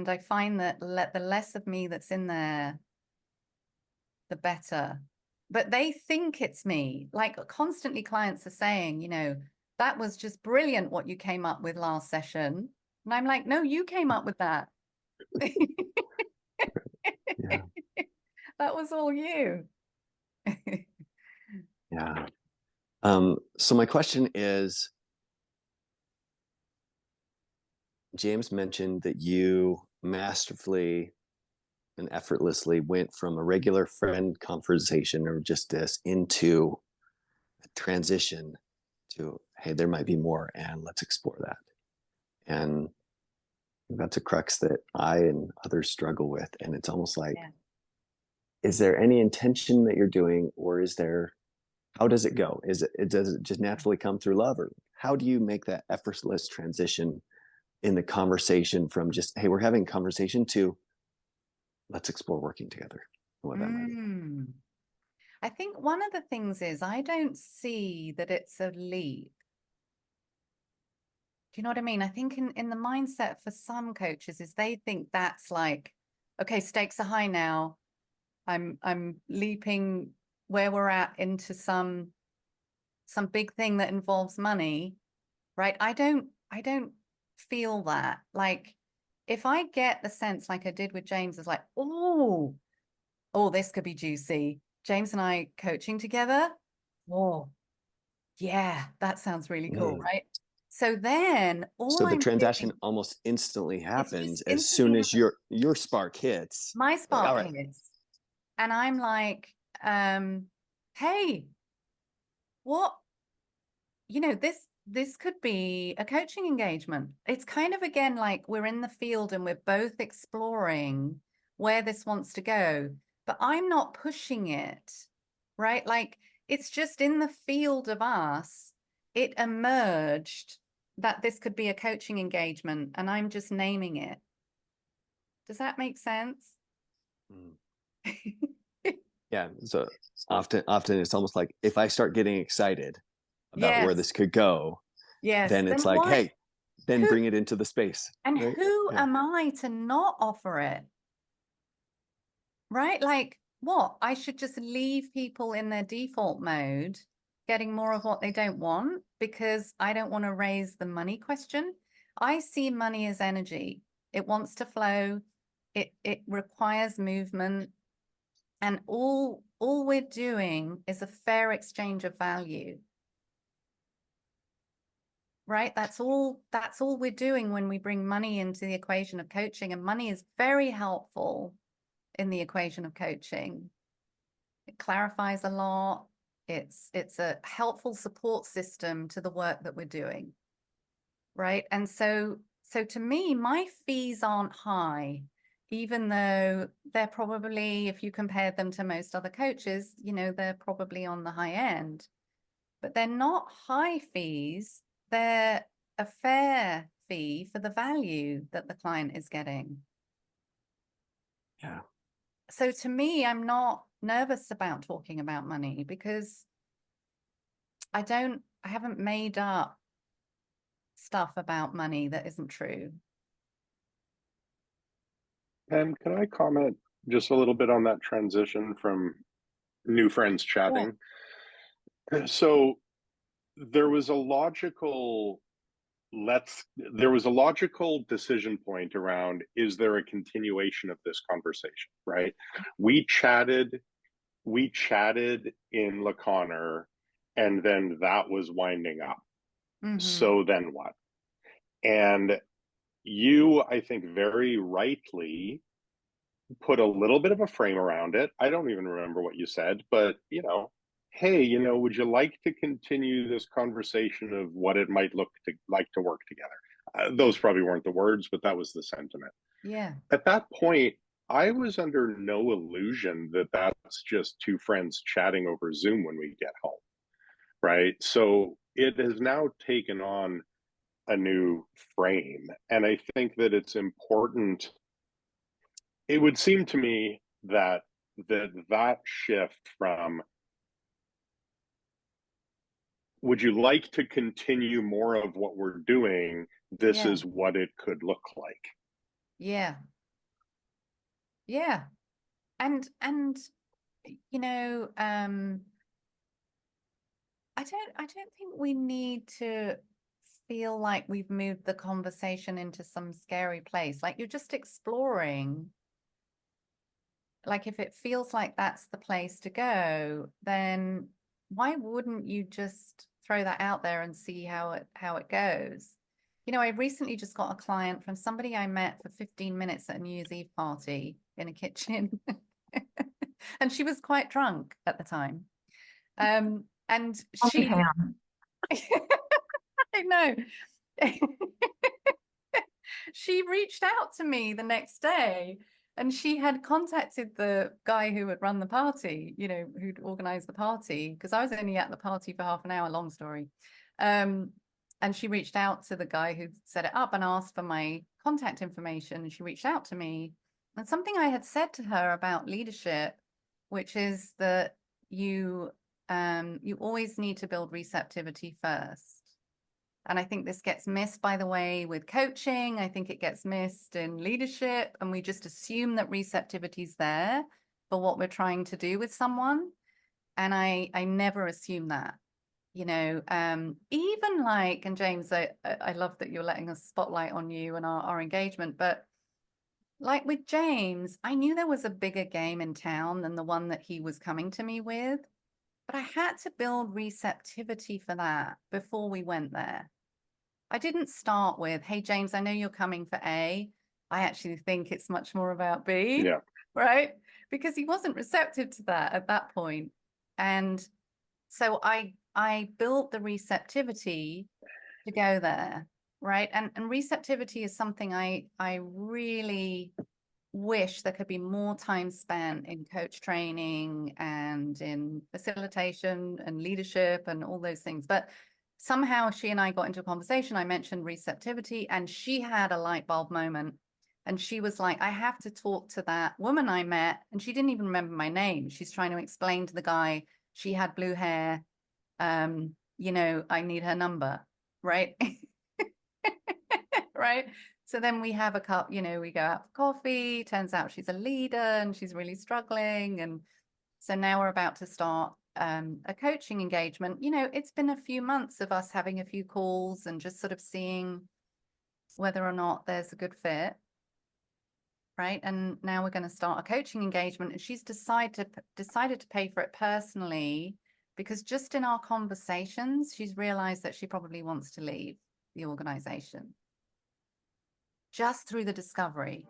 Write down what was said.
And I find that the less of me that's in there, the better. But they think it's me. Like constantly clients are saying, you know, that was just brilliant what you came up with last session. And I'm like, no, you came up with that. Yeah. That was all you. Yeah. So my question is, James mentioned that you masterfully and effortlessly went from a regular friend conversation or just this into a transition to, hey, there might be more and let's explore that. And that's a crux that I and others struggle with. And it's almost like, Yeah. is there any intention that you're doing, or is there, how does it go? Does it just naturally come through love, or how do you make that effortless transition in the conversation from just, hey, we're having a conversation to let's explore working together, what that might be? I think one of the things is I don't see that it's a leap. Do you know what I mean? I think in the mindset for some coaches is they think that's like, okay, stakes are high now. I'm leaping where we're at into some big thing that involves money, right? I don't feel that. Like if I get the sense like I did with James, is like, oh, this could be juicy. James and I coaching together. Oh, yeah, that sounds really cool, Mm. right? So then all So the I'm transaction doing, almost instantly it's just happens as instantly soon as happens. your spark hits. My Like, all spark right. hits. And I'm like, hey, what, this could be a coaching engagement. It's kind of again like we're in the field and we're both exploring where this wants to go, but I'm not pushing it, right? Like it's just in the field of us, it emerged that this could be a coaching engagement and I'm just naming it. Does that make sense? Mm. Yeah. So often it's almost like if I start getting excited about where Yes, this could go, yes. then Then it's like, why? hey, then Who bring it into the space. and Right. who Yeah. am I to not offer it? Right? Like, what? I should just leave people in their default mode, getting more of what they don't want because I don't want to raise the money question. I see money as energy. It wants to flow. It requires movement. And all we're doing is a fair exchange of value. Right? That's all we're doing when we bring money into the equation of coaching. And money is very helpful in the equation of coaching. It clarifies a lot. It's a helpful support system to the work that we're doing, right? And so to me, my fees aren't high, even though they're probably, if you compare them to most other coaches, they're probably on the high end, but they're not high fees. They're a fair fee for the value that the client is getting. Yeah. So to me, I'm not nervous about talking about money because I haven't made up stuff about money that isn't true. Pam, can I comment just a little bit on that transition from new friends Yeah. chatting? So there was a logical there was a logical decision point around, is there a continuation of this conversation, right? We chatted in La Connor, and then that was winding up. Mm-hmm. So then what? And you, I think, very rightly put a little bit of a frame around it. I don't even remember what you said, but hey, would you like to continue this conversation of what it might look like to work together? Those probably weren't the words, but that was the sentiment. Yeah. At that point, I was under no illusion that that's just two friends chatting over Zoom when we get home, right? So it has now taken on a new frame. And I think that it's important. It would seem to me that that shift from, would you like to continue more of what we're doing, this Yeah. is what it could look like, Yeah. Yeah. And you know, I don't think we need to feel like we've moved the conversation into some scary place. Like, you're just exploring. Like, if it feels like that's the place to go, then why wouldn't you just throw that out there and see how it goes? You know, I recently just got a client from somebody I met for 15 minutes at a New Year's Eve party in a kitchen. And she was quite drunk at the time. And she, Pam. I know. She reached out to me the next day, and she had contacted the guy who had run the party, you know, who'd organized the party, because I was only at the party for half an hour, long story. And she reached out to the guy who'd set it up and asked for my contact information. And she reached out to me. And something I had said to her about leadership, which is that you always need to build receptivity first. And I think this gets missed, by the way, with coaching. I think it gets missed in leadership, and we just assume that receptivity is there for what we're trying to do with someone. And I never assume that, you know, even like, and James, I love that you're letting us spotlight on you and our engagement, but like with James, I knew there was a bigger game in town than the one that he was coming to me with. But I had to build receptivity for that before we went there. I didn't start with, hey, James, I know you're coming for A. I actually think it's much more about B, Yeah. right? Because he wasn't receptive to that at that point. And so I built the receptivity to go there, right? And receptivity is something I really wish there could be more time spent in coach training and in facilitation and leadership and all those things. But somehow she and I got into a conversation. I mentioned receptivity, and she had a light bulb moment. And she was like, I have to talk to that woman I met. And she didn't even remember my name. She's trying to explain to the guy, she had blue hair. You know, I need her number, right? Right. So then we have a cup, you know, we go out for coffee. Turns out she's a leader and she's really struggling. And so now we're about to start a coaching engagement. You know, it's been a few months of us having a few calls and just sort of seeing whether or not there's a good fit. Right. And now we're going to start a coaching engagement, and she's decided to pay for it personally, because just in our conversations, she's realized that she probably wants to leave the organization. Just through the discovery.